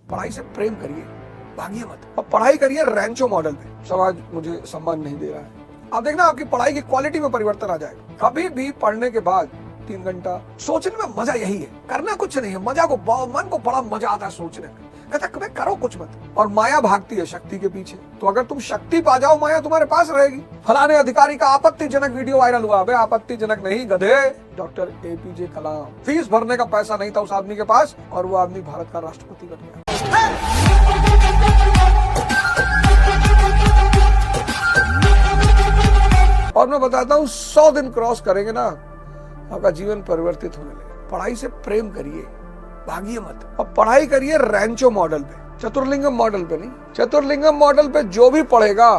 पढ़ाई से प्रेम करिए, भागिए मत। और पढ़ाई करिए रैंचो मॉडल पे। समाज मुझे सम्मान नहीं दे रहा है, आप देखना आपकी पढ़ाई की क्वालिटी में परिवर्तन आ जाएगा। कभी भी पढ़ने के बाद 3 घंटा सोचने में मजा यही है, करना कुछ नहीं है, मजा को मन को बड़ा मजा आता है सोचने में। कहता कभी करो कुछ मत। और माया भागती है शक्ति के पीछे, तो अगर तुम शक्ति पा जाओ माया तुम्हारे पास रहेगी। फलाने अधिकारी का आपत्तिजनक वीडियो वायरल हुआ। अबे आपत्तिजनक नहीं गधे, डॉक्टर APJ कलाम। फीस भरने का पैसा नहीं था उस आदमी के पास और वो आदमी भारत का राष्ट्रपति बन गया। और मैं बताता हूँ 100 दिन क्रॉस करेंगे ना, आपका जीवन परिवर्तित होने लगेगा। पढ़ाई से प्रेम करिए, भागिए मत। और पढ़ाई करिए रैंचो मॉडल पे, चतुर्लिंगम मॉडल पे नहीं। चतुर्लिंगम मॉडल पे जो भी पढ़ेगा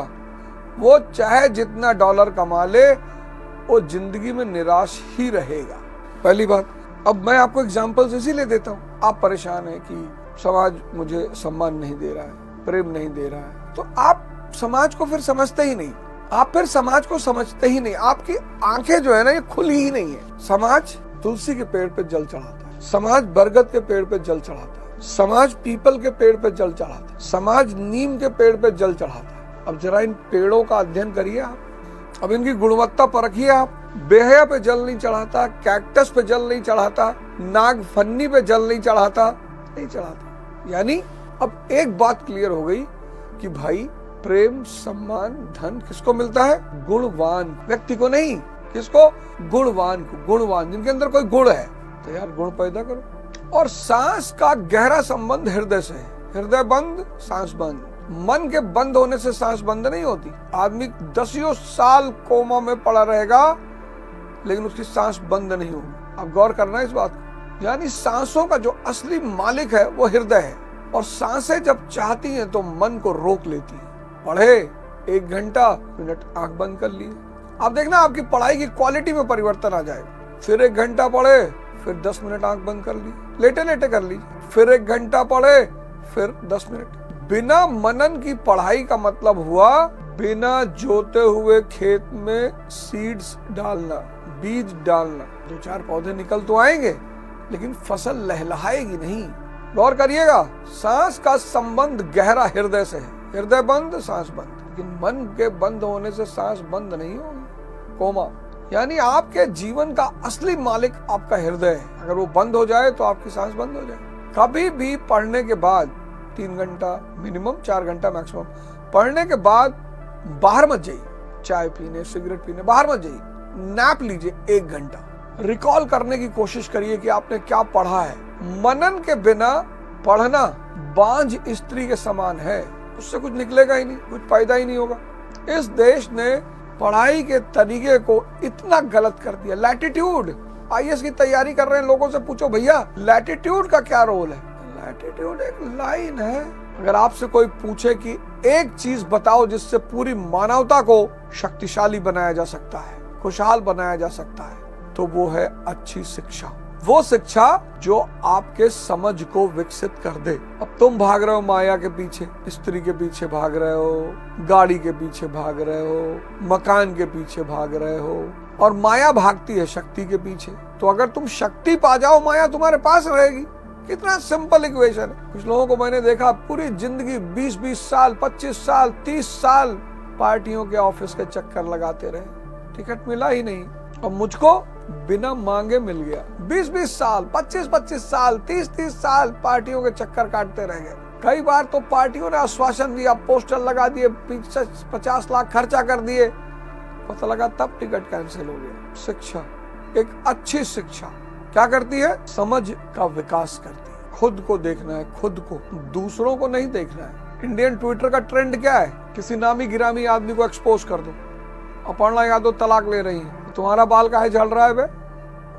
वो चाहे जितना डॉलर कमा ले, वो जिंदगी में निराश ही रहेगा। पहली बात। अब मैं आपको एग्जांपल्स इसीलिए देता हूँ, आप परेशान हैं कि समाज मुझे सम्मान नहीं दे रहा है, प्रेम नहीं दे रहा है, तो आप समाज को फिर समझते ही नहीं। आप फिर समाज को समझते ही नहीं, आपकी आंखें जो है ना ये खुली ही नहीं है। समाज तुलसी के पेड़ पे जल चढ़ाता है, समाज बरगद के पेड़ पे जल चढ़ाता है, समाज पीपल के पेड़ पे जल चढ़ाता है, समाज नीम के पेड़ पे जल चढ़ाता है। अब जरा इन पेड़ों का अध्ययन करिए आप, अब इनकी गुणवत्ता परखिए आप। बेहया पे जल नहीं चढ़ाता, कैक्टस पे जल नहीं चढ़ाता, नागफन्नी पे जल नहीं चढ़ाता, नहीं चढ़ाता। यानी अब एक बात क्लियर हो गई कि भाई प्रेम, सम्मान, धन किसको मिलता है? गुणवान व्यक्ति को नहीं। किसको? गुणवान को। गुणवान जिनके अंदर कोई गुण है। तो यार गुण पैदा करो। और सांस का गहरा संबंध हृदय से है। हृदय बंद, सांस बंद। मन के बंद होने से सांस बंद नहीं होती। आदमी 10 साल कोमा में पड़ा रहेगा लेकिन उसकी सांस बंद नहीं होगी। आप गौर करना इस बात को। यानी सांसों का जो असली मालिक है वो हृदय है। और सांसें जब चाहती हैं तो मन को रोक लेती है। पढ़े 1 घंटा, मिनट आंख बंद कर लिए। आप देखना आपकी पढ़ाई की क्वालिटी में परिवर्तन आ जाएगा। फिर 1 घंटा पढ़े, फिर 10 मिनट आंख बंद कर ली, लेटे लेटे कर लीजिए। फिर 1 घंटा पढ़े, फिर 10 मिनट। बिना मनन की पढ़ाई का मतलब हुआ बिना जोते हुए खेत में सीड्स डालना, बीज डालना। 2-4 पौधे निकल तो आएंगे लेकिन फसल लहलहाएगी नहीं। गौर करिएगा, सांस का संबंध गहरा हृदय से है। हृदय बंद, सांस बंद। लेकिन मन के बंद होने से सांस बंद नहीं होगी। कोमा यानी आपके जीवन का असली मालिक आपका हृदय है। अगर वो बंद हो जाए तो आपकी सांस बंद हो जाए। कभी भी पढ़ने के बाद 3 घंटा मिनिमम, 4 घंटा मैक्सिमम, पढ़ने के बाद बाहर मत जाइए। चाय पीने, सिगरेट पीने बाहर मत जाइए। नैप लीजिए 1 घंटा। रिकॉल करने की कोशिश करिए कि आपने क्या पढ़ा है। मनन के बिना पढ़ना बांझ स्त्री के समान है, उससे कुछ निकलेगा ही नहीं, कुछ फायदा ही नहीं होगा। इस देश ने पढ़ाई के तरीके को इतना गलत कर दिया। लैटिट्यूड, IAS की तैयारी कर रहे हैं लोगों से पूछो भैया लैटिट्यूड का क्या रोल है? लैटिट्यूड एक लाइन है। अगर आपसे कोई पूछे कि एक चीज बताओ जिससे पूरी मानवता को शक्तिशाली बनाया जा सकता है, खुशहाल बनाया जा सकता है, तो वो है अच्छी शिक्षा। वो शिक्षा जो आपके समझ को विकसित कर दे। अब तुम भाग रहे हो माया के पीछे, स्त्री के पीछे भाग रहे हो, गाड़ी के पीछे भाग रहे हो, मकान के पीछे भाग रहे हो, और माया भागती है शक्ति के पीछे। तो अगर तुम शक्ति पा जाओ माया तुम्हारे पास रहेगी। कितना सिंपल इक्वेशन है। कुछ लोगों को मैंने देखा पूरी जिंदगी 20-20 साल, 25 साल, 30 साल पार्टियों के ऑफिस के चक्कर लगाते रहे, टिकट मिला ही नहीं। और मुझको बिना मांगे मिल गया। 20-20 साल, 25-25 साल, 30-30 साल पार्टियों के चक्कर काटते रह गए। कई बार तो पार्टियों ने आश्वासन दिया, पोस्टर लगा दिए, 50 लाख खर्चा कर दिए, पता लगा तब टिकट कैंसिल हो गया। शिक्षा, एक अच्छी शिक्षा क्या करती है? समझ का विकास करती है। खुद को देखना है, खुद को, दूसरों को नहीं देखना है। इंडियन ट्विटर का ट्रेंड क्या है? किसी नामी गिरामी आदमी को एक्सपोज कर दो। अपर्णा यादव तलाक ले रही है, तुम्हारा बाल काहे झड़ रहा है बे?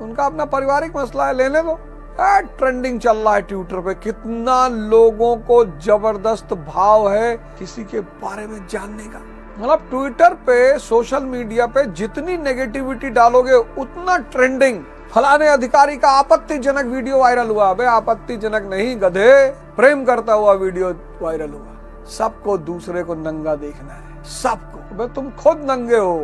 उनका अपना पारिवारिक मसला है, लेने दो। ट्रेंडिंग चल रहा है ट्विटर पे। कितना लोगों को जबरदस्त भाव है किसी के बारे में जानने का। मतलब ट्विटर पे, सोशल मीडिया पे जितनी नेगेटिविटी डालोगे उतना ट्रेंडिंग। फलाने अधिकारी का आपत्तिजनक वीडियो वायरल हुआ। बे आपत्तिजनक नहीं गधे, प्रेम करता हुआ वीडियो वायरल हुआ। सबको दूसरे को नंगा देखना है, सबको। बे तुम खुद नंगे हो।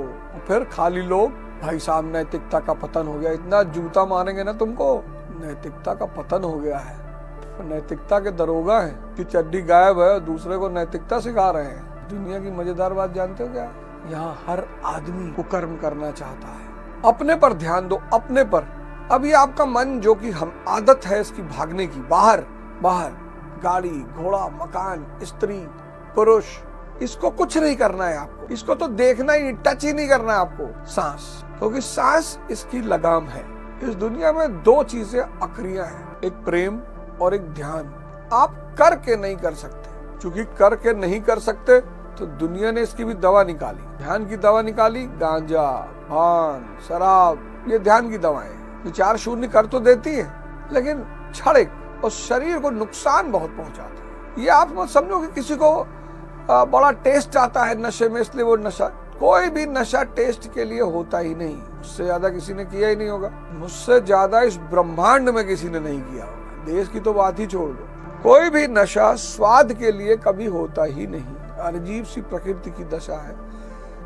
फिर खाली लोग, भाई साहब नैतिकता का पतन हो गया। इतना जूता मारेंगे ना तुमको, नैतिकता का पतन हो गया है। नैतिकता के दरोगा हैं कि चड्डी गायब है, दूसरे को नैतिकता सिखा रहे हैं। दुनिया की मजेदार बात जानते हो क्या? यहाँ हर आदमी कुकर्म करना चाहता है। अपने पर ध्यान दो, अपने पर। अब ये आपका मन जो कि हम आदत है इसकी भागने की, बाहर बाहर, गाड़ी घोड़ा मकान स्त्री पुरुष, इसको कुछ नहीं करना है आपको। इसको तो देखना ही, टच ही नहीं करना है आपको। सांस, क्योंकि सांस इसकी लगाम है। इस दुनिया में दो चीजें अक्रिया हैं, एक प्रेम और एक ध्यान। आप करके नहीं कर सकते, क्योंकि करके नहीं कर सकते तो दुनिया ने इसकी भी दवा निकाली, ध्यान की दवा निकाली। गांजा भांग शराब, ये ध्यान की दवाएं विचार शून्य कर तो देती है, लेकिन क्षणिक और शरीर को नुकसान बहुत पहुंचाती है। ये आप मत समझो कि किसी को बड़ा टेस्ट आता है नशे में इसलिए वो नशा, कोई भी नशा टेस्ट के लिए होता ही नहीं। मुझसे ज्यादा किसी ने किया ही नहीं होगा, मुझसे ज्यादा इस ब्रह्मांड में किसी ने नहीं किया होगा। देश की तो बात ही छोड़ दो, कोई भी नशा स्वाद के लिए कभी होता ही नहीं। अजीब सी प्रकृति की दशा है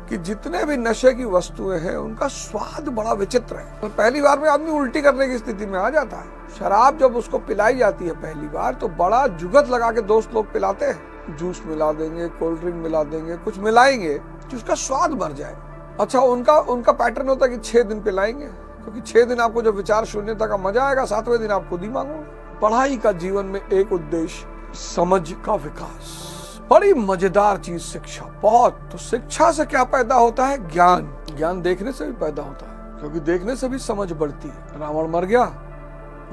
कि जितने भी नशे की वस्तुएं हैं उनका स्वाद बड़ा विचित्र है। तो पहली बार में आदमी उल्टी करने की स्थिति में आ जाता है। शराब जब उसको पिलाई जाती है पहली बार तो बड़ा जुगत लगा के दोस्त लोग पिलाते हैं, जूस मिला देंगे, कोल्ड ड्रिंक मिला देंगे, कुछ मिलाएंगे कि उसका स्वाद बढ़ जाए। अच्छा, उनका पैटर्न होता है कि 6 दिन पिलाएंगे, क्योंकि 6 दिन आपको जब विचार शून्यता का मजा आएगा, 7वें दिन आप खुद ही मांगोगे। पढ़ाई का जीवन में एक उद्देश्य, समझ का विकास। बड़ी मजेदार चीज शिक्षा, बहुत। तो शिक्षा से क्या पैदा होता है? ज्ञान। ज्ञान देखने से भी पैदा होता है, क्योंकि देखने से भी समझ बढ़ती है। रावण मर गया,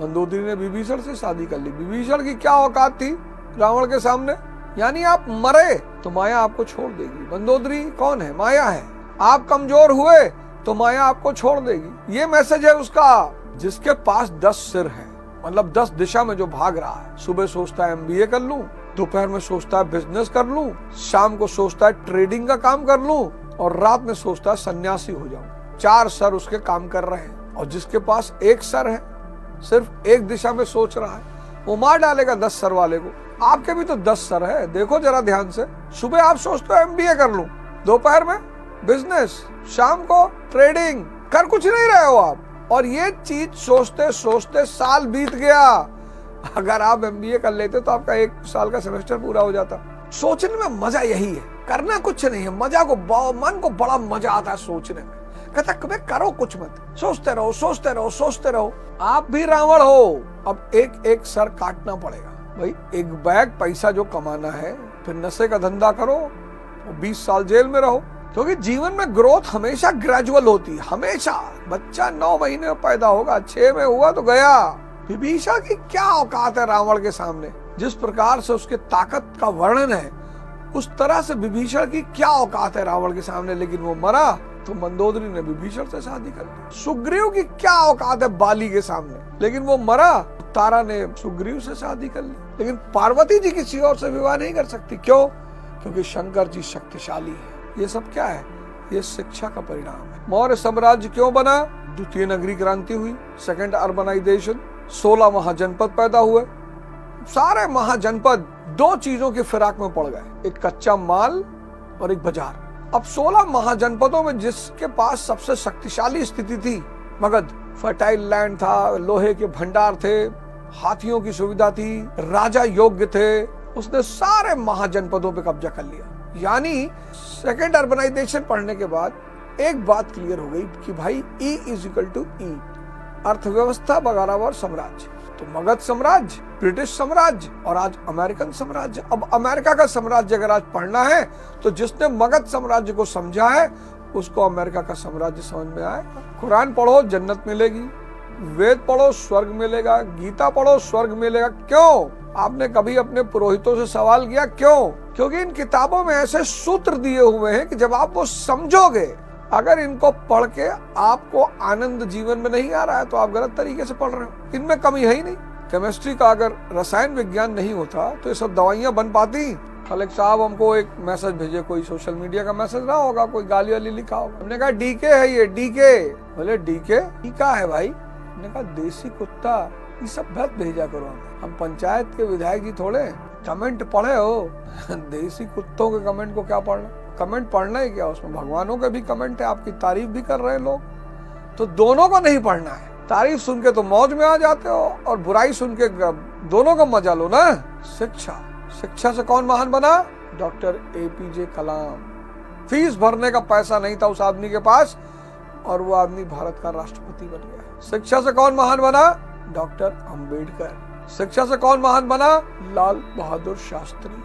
मंदोदरी ने विभीषण से शादी कर ली। विभीषण की क्या औकात थी रावण के सामने? यानी आप मरे तो माया आपको छोड़ देगी। मंदोदरी कौन है? माया है। आप कमजोर हुए तो माया आपको छोड़ देगी। ये मैसेज है उसका। जिसके पास 10 सिर है, मतलब 10 दिशा में जो भाग रहा है, सुबह सोचता है MBA कर लूं, दोपहर में सोचता है बिजनेस कर लूं, शाम को सोचता है ट्रेडिंग का काम कर लूं, और रात में सोचता है सन्यासी हो जाऊं। 4 सर उसके काम कर रहे हैं। और जिसके पास 1 सर है, सिर्फ एक दिशा में सोच रहा है, वो मार डालेगा 10 सर वाले को। आपके भी तो 10 सर है, देखो जरा ध्यान से। सुबह आप सोचते हो MBA कर लूं, दोपहर में बिजनेस, शाम को ट्रेडिंग, कर कुछ नहीं रहे हो आप। और ये चीज सोचते सोचते साल बीत गया। अगर आप MBA कर लेते तो आपका 1 साल का सेमेस्टर पूरा हो जाता। सोचने में मजा यही है, करना कुछ नहीं है। मजा को, मन को बड़ा मजा आता है सोचने में। कहता कभी करो कुछ मत, सोचते रहो सोचते रहो सोचते रहो। आप भी रावण हो। अब एक सर काटना पड़ेगा भाई। एक बैग पैसा जो कमाना है, फिर नशे का धंधा करो, 20 साल जेल में रहो। क्योंकि जीवन में ग्रोथ हमेशा ग्रेजुअल होती है, हमेशा। बच्चा 9 महीने में पैदा होगा, 6 में हुआ तो गया। विभीषण की क्या औकात है रावण के सामने? जिस प्रकार से उसके ताकत का वर्णन है, उस तरह से विभीषण की क्या औकात है रावण के सामने। लेकिन वो मरा तो मंदोदरी ने विभीषण से शादी कर ली। सुग्रीव की क्या औकात है बाली के सामने, लेकिन वो मरा, तारा ने सुग्रीव से शादी कर ली। लेकिन पार्वती जी किसी और से विवाह नहीं कर सकती। क्यों? क्योंकि शंकर जी शक्तिशाली है। ये सब क्या है? ये शिक्षा का परिणाम है। मौर्य साम्राज्य क्यों बना? द्वितीय नगरी क्रांति हुई, सेकंड अर्बनाइजेशन, 16 महाजनपद पैदा हुए। सारे महाजनपद 2 चीजों की फिराक में पड़ गए, एक कच्चा माल और एक बाजार। अब 16 महाजनपदों में जिसके पास सबसे शक्तिशाली स्थिति थी, मगध, फर्टाइल लैंड था, लोहे के भंडार थे, हाथियों की सुविधा थी, राजा योग्य थे, उसने सारे महाजनपदों पे कब्जा कर लिया। यानी सेकंड अर्बनाइजेशन पढ़ने के बाद एक बात क्लियर हो गई कि भाई E = E, अर्थव्यवस्था बराबर साम्राज्य। तो मगध साम्राज्य, ब्रिटिश साम्राज्य और आज अमेरिकन साम्राज्य। अब अमेरिका का साम्राज्य अगर आज पढ़ना है तो जिसने मगध साम्राज्य को समझा है उसको अमेरिका का साम्राज्य समझ में आएगा। कुरान पढ़ो जन्नत मिलेगी, वेद पढ़ो स्वर्ग मिलेगा, गीता पढ़ो स्वर्ग मिलेगा। क्यों? आपने कभी अपने पुरोहितों से सवाल किया क्यों? क्योंकि इन किताबों में ऐसे सूत्र दिए हुए हैं कि जब आप वो समझोगे, अगर इनको पढ़ के आपको आनंद जीवन में नहीं आ रहा है तो आप गलत तरीके से पढ़ रहे हो। इनमें कमी है ही नहीं। केमिस्ट्री का अगर रसायन विज्ञान नहीं होता तो ये सब दवाइयां बन पाती। खलेक साहब हमको एक मैसेज भेजे, कोई सोशल मीडिया का मैसेज रहा होगा, कोई गाली वाली लिखा होगा। हमने कहा डीके है ये, डीके। बोले डीके क्या है भाई? हमने कहा देसी कुत्ता। ये सब मत भेजा करो हमें, हम पंचायत के विधायक जी थोड़े। कमेंट पढ़े हो देसी कुत्तों के कमेंट को क्या पढ़ना? कमेंट पढ़ना है क्या? उसमें भगवानों के भी कमेंट है, आपकी तारीफ भी कर रहे हैं लोग। तो दोनों को नहीं पढ़ना है। तारीफ सुन के तो मौज में आ जाते हो और बुराई सुन के दोनों का मजा लो ना। शिक्षा, शिक्षा से कौन महान बना? डॉक्टर APJ कलाम। फीस भरने का पैसा नहीं था उस आदमी के पास और वो आदमी भारत का राष्ट्रपति बन गया। शिक्षा से कौन महान बना? डॉक्टर अंबेडकर। शिक्षा से कौन महान बना? लाल बहादुर शास्त्री।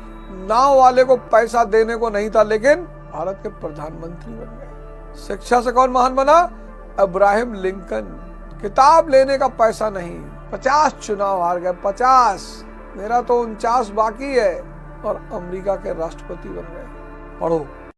नाव वाले को पैसा देने को नहीं था लेकिन भारत के प्रधानमंत्री बन गए। शिक्षा से कौन महान बना? Abraham Lincoln. किताब लेने का पैसा नहीं, 50 चुनाव हार गए, 50, मेरा तो 49 बाकी है और अमेरिका के राष्ट्रपति बन गए। पढ़ो।